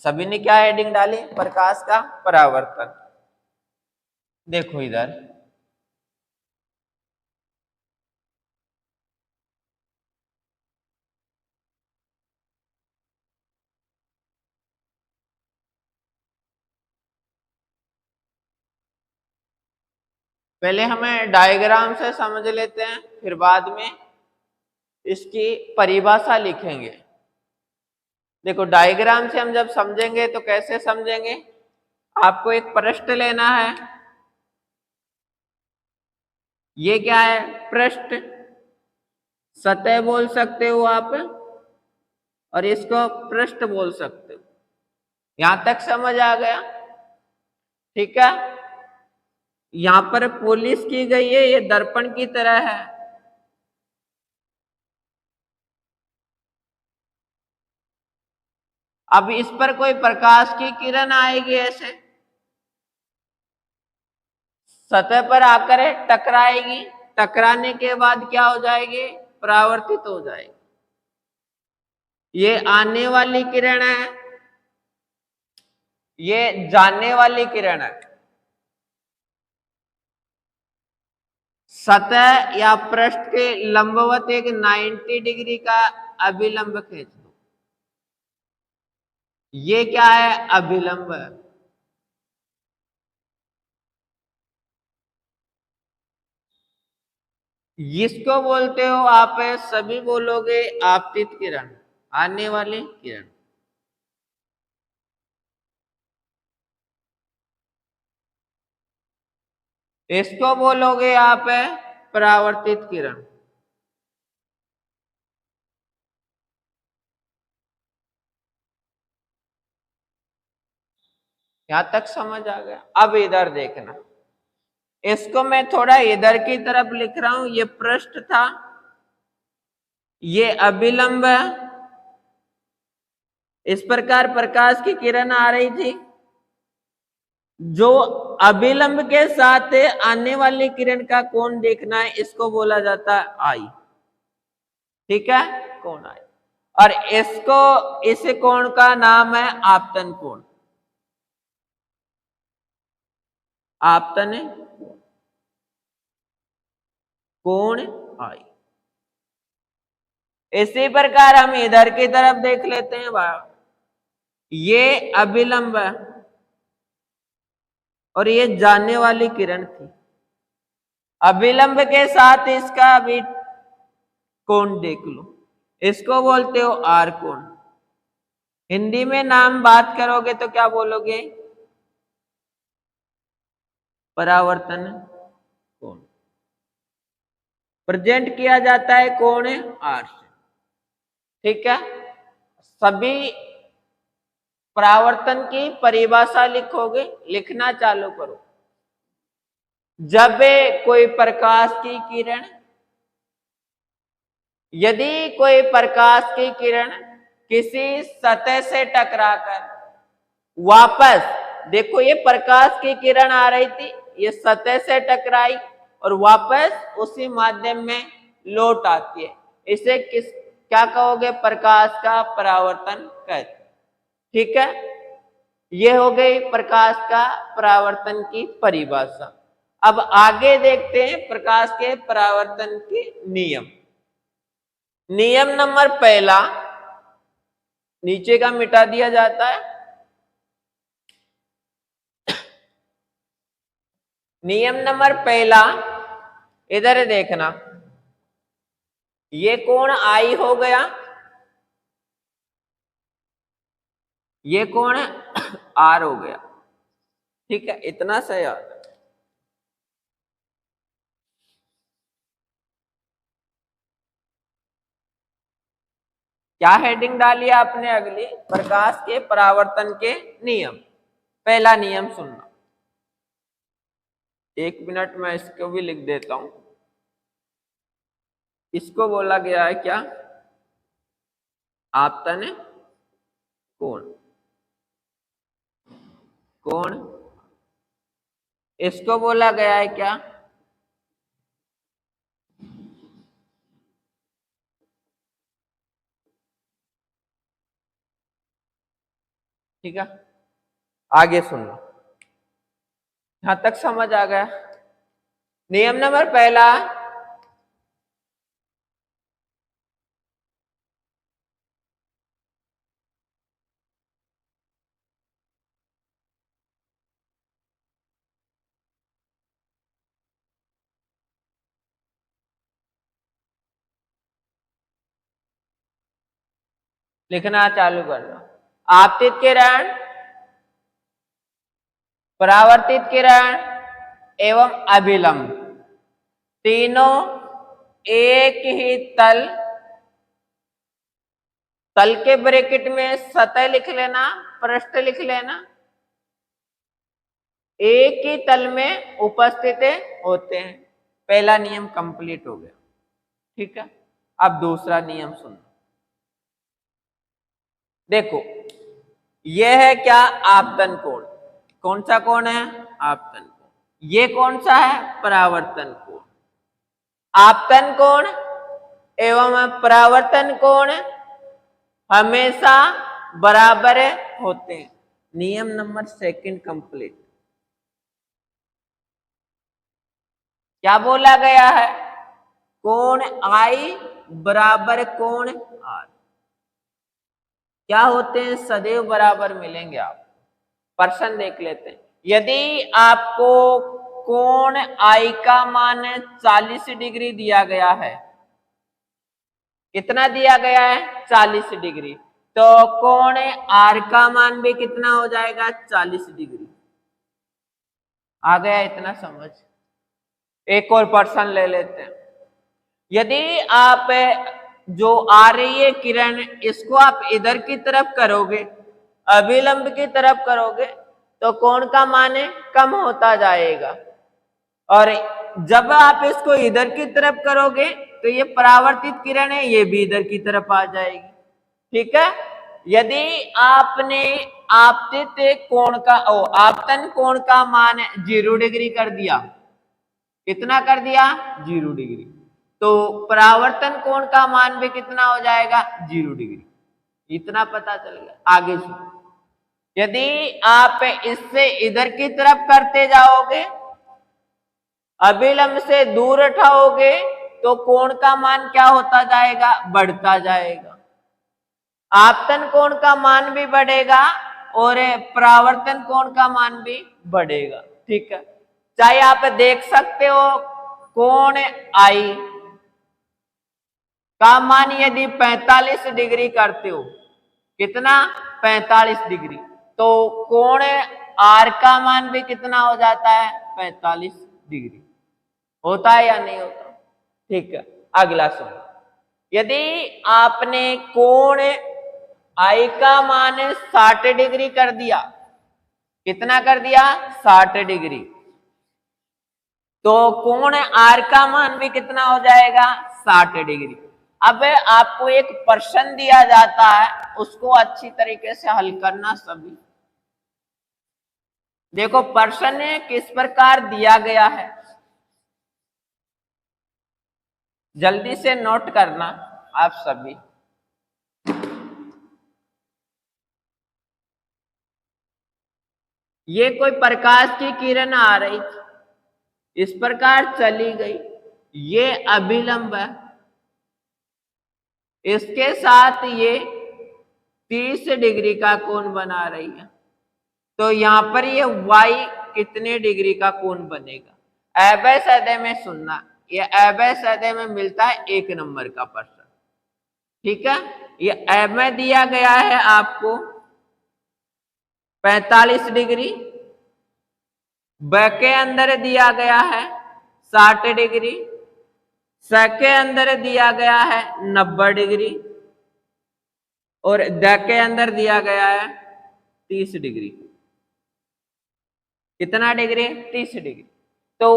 सभी ने क्या हेडिंग डाली? प्रकाश का परावर्तन। देखो इधर पहले हमें डायग्राम से समझ लेते हैं, फिर बाद में इसकी परिभाषा लिखेंगे। देखो डायग्राम से हम जब समझेंगे तो कैसे समझेंगे? आपको एक पृष्ठ लेना है। ये क्या है? पृष्ठ, सतह बोल सकते हो आप, और इसको पृष्ठ बोल सकते हो। यहां तक समझ आ गया? ठीक है। यहां पर पॉलिश की गई है, ये दर्पण की तरह है। अब इस पर कोई प्रकाश की किरण आएगी, ऐसे सतह पर आकर टकराएगी। टकराने के बाद क्या हो जाएगी? परावर्तित हो जाएगी। ये आने वाली किरण है, ये जाने वाली किरण है। सतह या पृष्ठ के लंबवत एक 90 डिग्री का अभिलंब खींच दो। ये क्या है? अभिलंब है। इसको बोलते हो आप, सभी बोलोगे आपतित किरण, आने वाली किरण। इसको बोलोगे आप परावर्तित किरण। यहां तक समझ आ गया? अब इधर देखना, इसको मैं थोड़ा इधर की तरफ लिख रहा हूं। ये पृष्ठ था, ये अभिलंब है। इस प्रकार प्रकाश की किरण आ रही थी। जो अभिलंब के साथ आने वाली किरण का कोण देखना है, इसको बोला जाता है आई। ठीक है, कोण आई। और इसको, इस कोण का नाम है आपतन कोण। आपतन कोण आई। इसी प्रकार हम इधर की तरफ देख लेते हैं भाई। ये अभिलंब है और ये जाने वाली किरण थी। अभिलंब के साथ इसका भी कोण देख लो, इसको बोलते हो आर कोण। हिंदी में नाम बात करोगे तो क्या बोलोगे? परावर्तन कोण। प्रेजेंट किया जाता है कोण आर से। ठीक है। सभी परावर्तन की परिभाषा लिखोगे, लिखना चालू करो। जब कोई प्रकाश की किरण, यदि कोई प्रकाश की किरण किसी सतह से टकराकर वापस, देखो ये प्रकाश की किरण आ रही थी, ये सतह से टकराई और वापस उसी माध्यम में लौट आती है, इसे क्या कहोगे? प्रकाश का परावर्तन कहते। ठीक है, ये हो गई प्रकाश का परावर्तन की परिभाषा। अब आगे देखते हैं प्रकाश के परावर्तन के नियम। नियम नंबर पहला, नीचे का मिटा दिया जाता है। नियम नंबर पहला, इधर देखना, ये कोण आई हो गया, ये कोण आर हो गया। ठीक है, इतना सही याद है। क्या हेडिंग डाली आपने? अगली, प्रकाश के परावर्तन के नियम। पहला नियम सुनना। एक मिनट में इसको भी लिख देता हूं। इसको बोला गया है क्या? आपतन कोण। कोण, इसको बोला गया है क्या? ठीक है, आगे सुनना, यहां तक समझ आ गया। नियम नंबर पहला, लिखना चालू कर दो। आपतित किरण, परावर्तित किरण एवं अभिलंब तीनों एक ही तल के ब्रैकेट में सतह लिख लेना, पृष्ठ लिख लेना, एक ही तल में उपस्थित होते हैं। पहला नियम कंप्लीट हो गया। ठीक है, अब दूसरा नियम सुनो। देखो, यह है क्या? आपतन कोण। कौन सा कोण है? आपतन कोण। ये कौन सा है? परावर्तन कोण। आपतन कोण एवं परावर्तन कोण हमेशा बराबर होते हैं। नियम नंबर सेकंड कंप्लीट। क्या बोला गया है? कोण आई बराबर कोण आर क्या होते हैं? सदैव बराबर मिलेंगे। आप प्रश्न देख लेते हैं। यदि आपको कोण आई का मान 40 डिग्री दिया गया है, कितना दिया गया है? 40 डिग्री, तो कोण आर का मान भी कितना हो जाएगा? 40 डिग्री। आ गया इतना समझ? एक और प्रश्न ले लेते हैं। यदि आप जो आ रही है किरण, इसको आप इधर की तरफ करोगे, अभिलंब की तरफ करोगे, तो कोण का मान कम होता जाएगा, और जब आप इसको इधर की तरफ करोगे तो ये परावर्तित किरण है, ये भी इधर की तरफ आ जाएगी। ठीक है, यदि आपने आपतित कोण का आपतन कोण का मान 0 डिग्री कर दिया, कितना कर दिया? 0 डिग्री, तो परावर्तन कोण का मान भी कितना हो जाएगा? 0 डिग्री। इतना पता चल गया। आगे सुनो, यदि आप इससे इधर की तरफ करते जाओगे, अभिलंब से दूर उठाओगे, तो कोण का मान क्या होता जाएगा? बढ़ता जाएगा। आपतन कोण का मान भी बढ़ेगा और परावर्तन कोण का मान भी बढ़ेगा। ठीक है, चाहे आप देख सकते हो, कोण आई का मान यदि 45 डिग्री करते हो, कितना? 45 डिग्री, तो कोण आर का मान भी कितना हो जाता है? 45 डिग्री। होता है या नहीं होता? ठीक है, अगला सुनो। यदि आपने कोण आई का मान 60 डिग्री कर दिया, कितना कर दिया? 60 डिग्री, तो कोण आर का मान भी कितना हो जाएगा? 60 डिग्री। अब आपको एक प्रश्न दिया जाता है, उसको अच्छी तरीके से हल करना सभी। देखो प्रश्न किस प्रकार दिया गया है, जल्दी से नोट करना आप सभी। ये कोई प्रकाश की किरण आ रही थी, इस प्रकार चली गई, ये अभिलंब है, इसके साथ ये 30 डिग्री का कोण बना रही है, तो यहां पर ये y कितने डिग्री का कोण बनेगा? अभय सदैव में सुनना, ये अभय सदैव में मिलता है 1 नंबर का प्रश्न। ठीक है, ये अभय दिया गया है आपको 45 डिग्री, ब के अंदर दिया गया है 60 डिग्री, स के अंदर दिया गया है 90 डिग्री, और द के अंदर दिया गया है 30 डिग्री। कितना डिग्री? 30 डिग्री। तो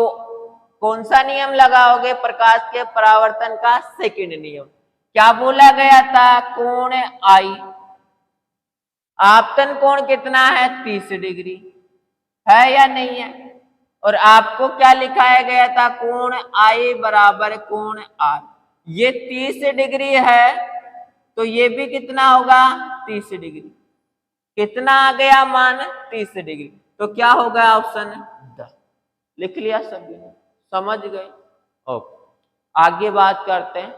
कौन सा नियम लगाओगे? प्रकाश के परावर्तन का सेकंड नियम। क्या बोला गया था? कोण आई, आपतन कोण कितना है? 30 डिग्री, है या नहीं है? और आपको क्या लिखाया गया था? कोण आई बराबर कोण आर। ये 30 डिग्री है, तो ये भी कितना होगा? 30 डिग्री। कितना आ गया मान 30 डिग्री, तो क्या होगा ऑप्शन द। लिख लिया सभी ने, समझ गए। ओके, आगे बात करते हैं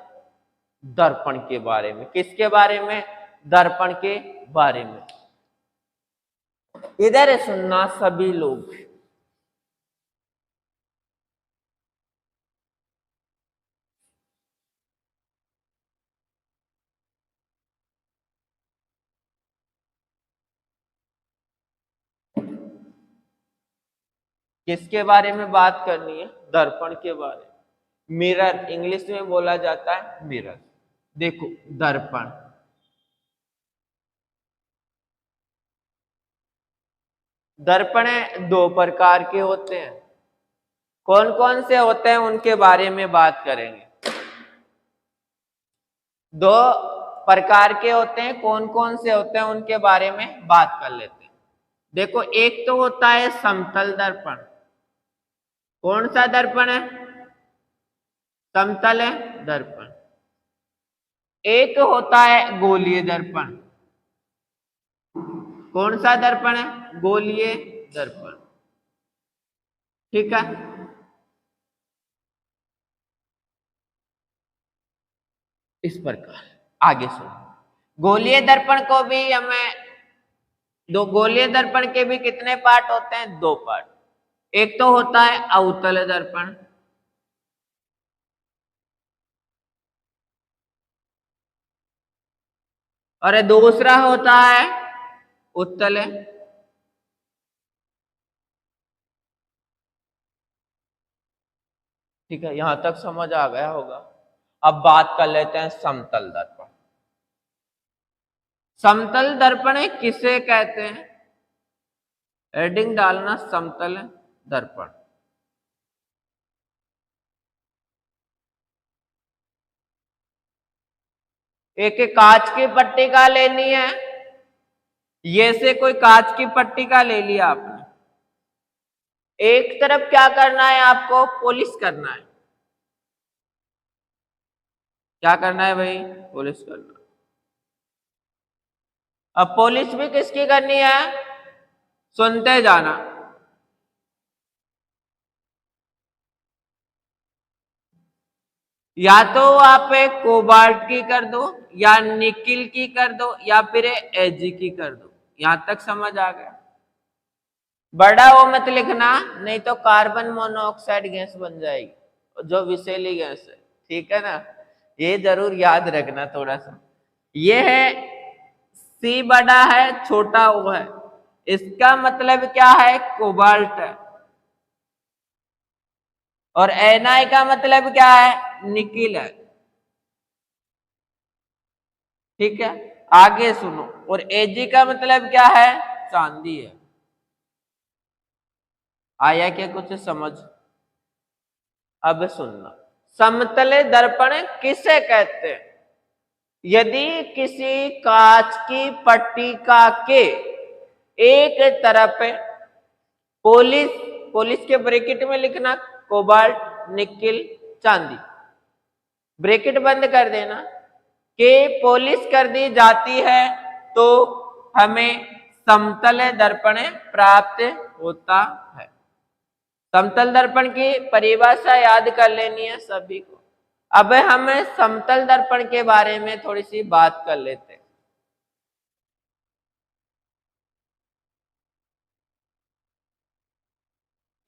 दर्पण के बारे में। किसके बारे में? दर्पण के बारे में। इधर सुनना सभी लोग। किसके बारे में बात करनी है? दर्पण के बारे में। मिरर इंग्लिश में बोला जाता है मिरर। देखो दर्पण, दर्पण दो प्रकार के होते हैं। कौन कौन से होते हैं उनके बारे में बात करेंगे। दो प्रकार के होते हैं, कौन कौन से होते हैं उनके बारे में बात कर लेते हैं। देखो एक तो होता है समतल दर्पण। कौन सा दर्पण है? समतल है दर्पण। एक होता है गोलीय दर्पण। कौन सा दर्पण है? गोलीय दर्पण। ठीक है, इस प्रकार। आगे सुनो, गोलीय दर्पण को भी हमें दो, गोलीय दर्पण के भी कितने पार्ट होते हैं? दो पार्ट। एक तो होता है अवतल दर्पण, और दूसरा होता है उत्तल। ठीक है, यहां तक समझ आ गया होगा। अब बात कर लेते हैं समतल दर्पण। समतल दर्पण किसे कहते हैं? हेडिंग डालना समतल दर्पण। एक कांच की पट्टी का लेनी है, ये से कोई कांच की पट्टी का ले लिया आपने। एक तरफ क्या करना है आपको? पॉलिश करना है। क्या करना है भाई? पॉलिश करना। अब पॉलिश भी किसकी करनी है? सुनते जाना। या तो आप कोबाल्ट की कर दो, या निकिल की कर दो, या फिर एजी की कर दो। यहां तक समझ आ गया? बड़ा वो मत लिखना, नहीं तो कार्बन मोनोऑक्साइड गैस बन जाएगी, जो विषैली गैस है। ठीक है ना, ये जरूर याद रखना थोड़ा सा। ये है सी बड़ा है, छोटा ओ है, इसका मतलब क्या है? कोबाल्ट है। और Na का मतलब क्या है? निकिल है। ठीक है, आगे सुनो। और Ag का मतलब क्या है? चांदी है। आया क्या कुछ समझ? अब सुनना, समतल दर्पण किसे कहते हैं? यदि किसी कांच की पट्टिका के एक तरफ पॉलिश, पॉलिश के ब्रैकेट में लिखना कोबाल्ट, निकिल, चांदी, ब्रैकेट बंद कर देना, के पॉलिश कर दी जाती है, तो हमें समतल दर्पण प्राप्त होता है। समतल दर्पण की परिभाषा याद कर लेनी है सभी को। अब हम समतल दर्पण के बारे में थोड़ी सी बात कर लेते हैं।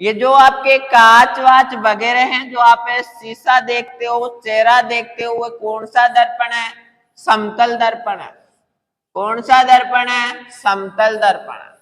ये जो आपके कांच वाच वगैरह हैं, जो आप शीशा देखते हो, चेहरा देखते हो, वो कौन सा दर्पण है? समतल दर्पण है। कौन सा दर्पण है? समतल दर्पण है।